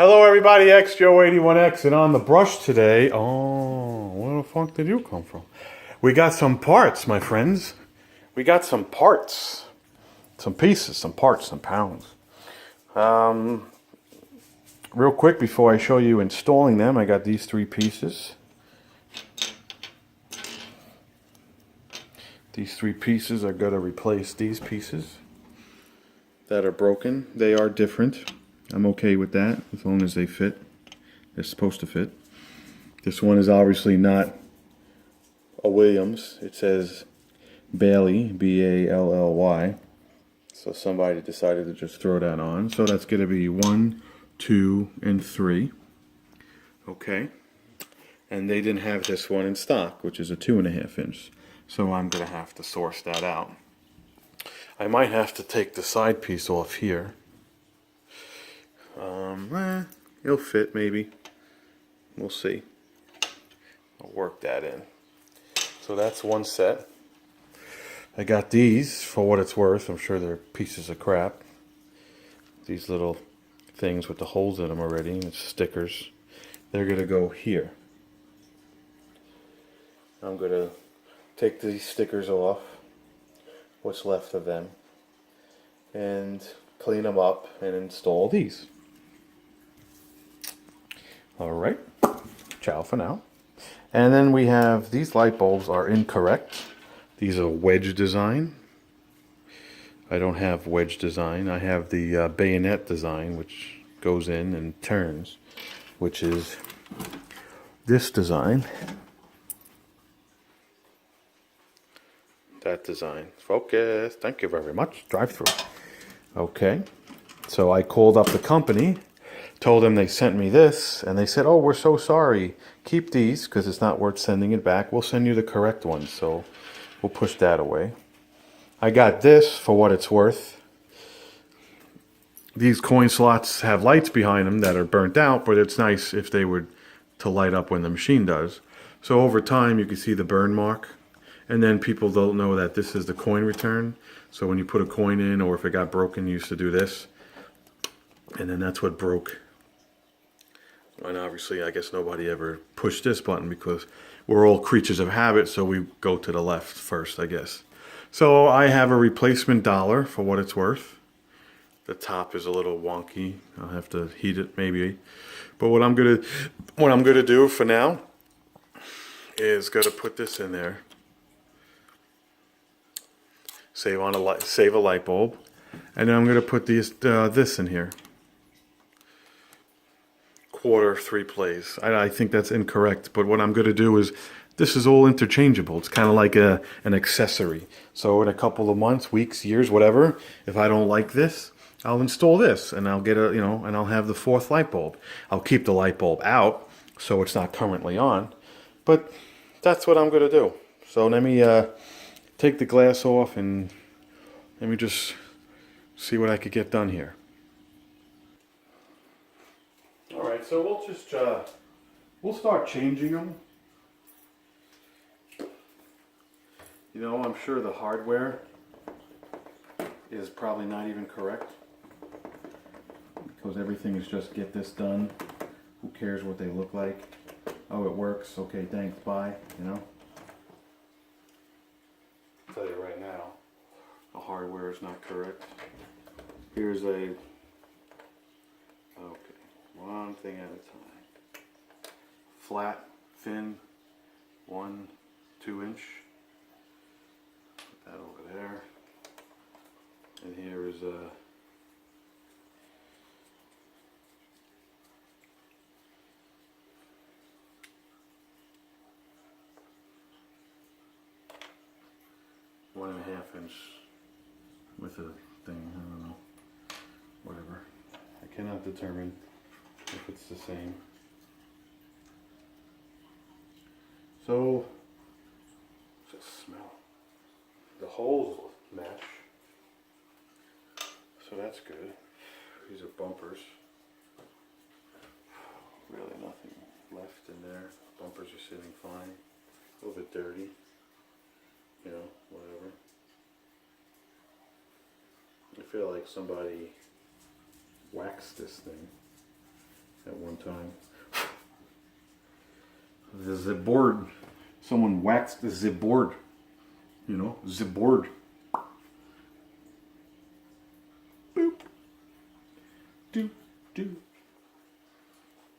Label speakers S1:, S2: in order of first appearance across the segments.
S1: Hello everybody, XJoe81X, and on the brush today, where the fuck did you come from? We got some parts, my friends. We got some parts. Some pieces, some parts, some pounds. Real quick, before I show you installing them, I got these three pieces. These three pieces are going to replace these pieces that are broken. They are different. I'm okay with that as long as they fit. They're supposed to fit. This one is obviously not a Williams. It says Bailey, B-A-L-L-Y. So somebody decided to just throw that on. So that's going to be 1, 2, and 3. Okay. And they didn't have this one in stock, which is a 2.5 inch. So I'm going to have to source that out. I might have to take the side piece off here. It'll fit maybe. We'll see. I'll work that in. So that's one set. I got these for what it's worth. I'm sure they're pieces of crap. These little things with the holes in them already. It's stickers. They're going to go here. I'm going to take these stickers off, what's left of them, and clean them up and install these. Alright, ciao for now. And then we have, these light bulbs are incorrect. These are wedge design. I don't have wedge design. I have the bayonet design, which goes in and turns, which is this design. That design. Focus. Thank you very much. Drive through. Okay. So I called up the company, told them they sent me this, and they said, oh, we're so sorry. Keep these because it's not worth sending it back. We'll send you the correct one. So we'll push that away. I got this for what it's worth. These coin slots have lights behind them that are burnt out, but it's nice if they were to light up when the machine does. So over time you can see the burn mark. And then people don't know that this is the coin return. So when you put a coin in, or if it got broken, you used to do this. And then that's what broke. And obviously, I guess nobody ever pushed this button because we're all creatures of habit, so we go to the left first, I guess. So I have a replacement dollar for what it's worth. The top is a little wonky. I'll have to heat it maybe. But what I'm gonna do for now is gonna put this in there. Save a light bulb, and then I'm gonna put this in here. Quarter 3 plays. I think that's incorrect, but what I'm going to do is, this is all interchangeable. It's kind of like an accessory. So in a couple of months, weeks, years, whatever, if I don't like this, I'll install this, and I'll get and I'll have the 4th light bulb. I'll keep the light bulb out, so it's not currently on, but that's what I'm going to do. So let me take the glass off, and let me just see what I could get done here. Alright, so we'll just, we'll start changing them. You know, I'm sure the hardware is probably not even correct, because everything is just get this done. Who cares what they look like? Oh, it works. Okay, thanks, bye, you know? I'll tell you right now, the hardware is not correct. Here's a, okay, one thing at a time. Flat, thin, 1, 2 inch. Put that over there. And here is a 1.5 inch with a thing, I don't know, whatever. I cannot determine if it's the same. So, just smell. The holes match, so that's good. These are bumpers. Really nothing left in there. Bumpers are sitting fine. A little bit dirty. You know, whatever. I feel like somebody waxed this thing. at one time. The board. Someone waxed the board. You know, the board. Boop. Do, do.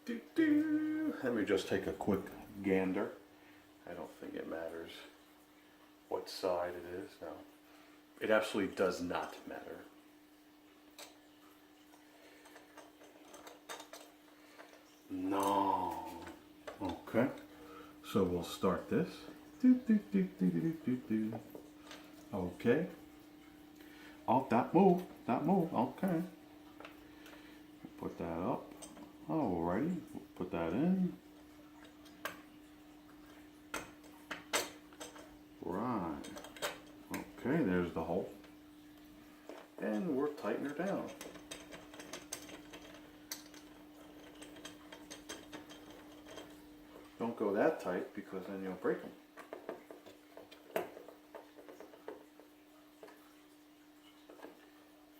S1: Do, do. Let me just take a quick gander. I don't think it matters what side it is. No. It absolutely does not matter. No. Okay. So we'll start this. Do, do, do, do, do, do, do. Okay. Oh, that move. That move. Okay. Put that up. Alrighty. We'll put that in. Right. Okay, there's the hole. And we'll tighten her down. Don't go that tight because then you'll break them.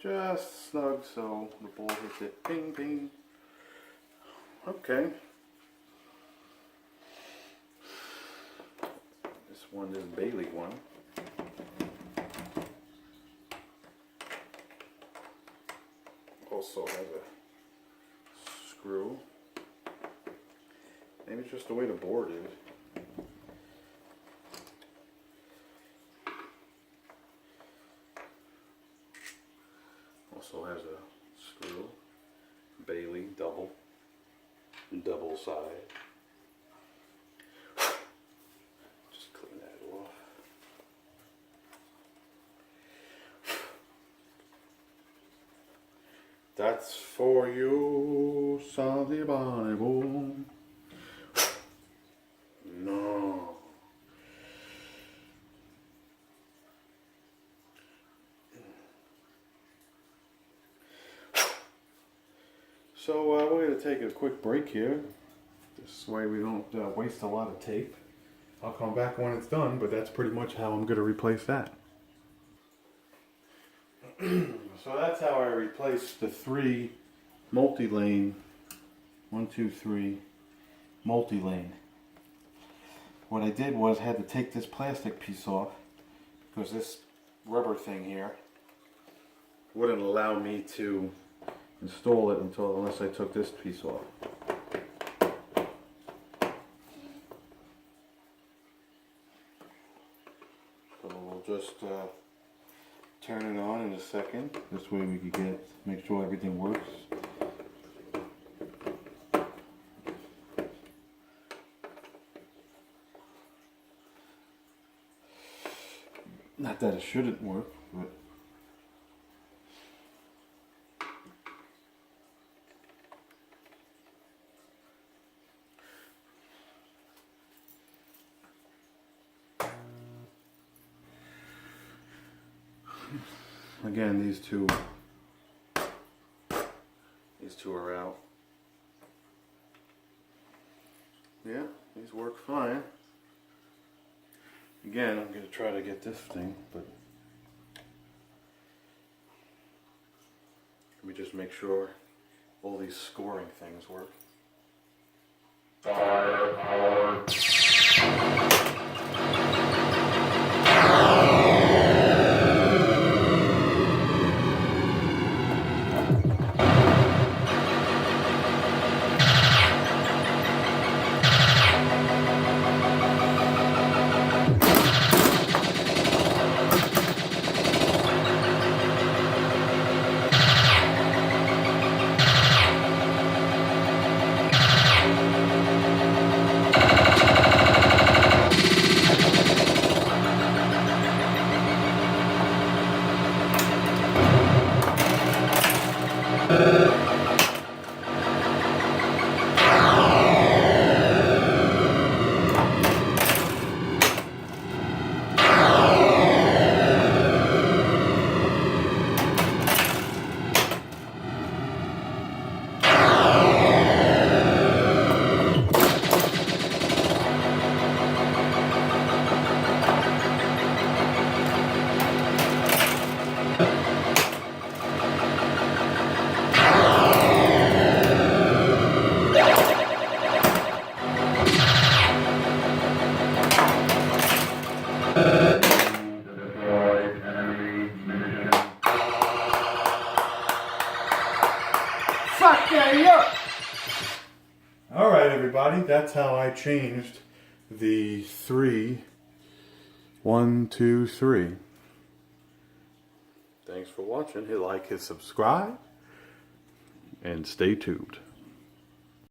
S1: Just snug so the ball hits it. Ping, ping. Okay. This Bailey one. Also has a screw. Maybe it's just the way the board is. Also has a screw. Bailey double side. Just clean that off. That's for you, Sally Bible. No. So we're going to take a quick break here. This way we don't waste a lot of tape. I'll come back when it's done, but that's pretty much how I'm going to replace that. So that's how I replaced the 3 multi-lane, 1, 2, 3 multi-lane. What I did was had to take this plastic piece off because this rubber thing here wouldn't allow me to install it unless I took this piece off. So we'll just turn it on in a second. This way we can make sure everything works. Not that it shouldn't work, but again, these two are out. Yeah, these work fine. Again, I'm going to try to get this thing, but let me just make sure all these scoring things work. All right, everybody, that's how I changed the 3, 1, 2, 3. Thanks for watching. Hit like, hit subscribe, and stay tuned.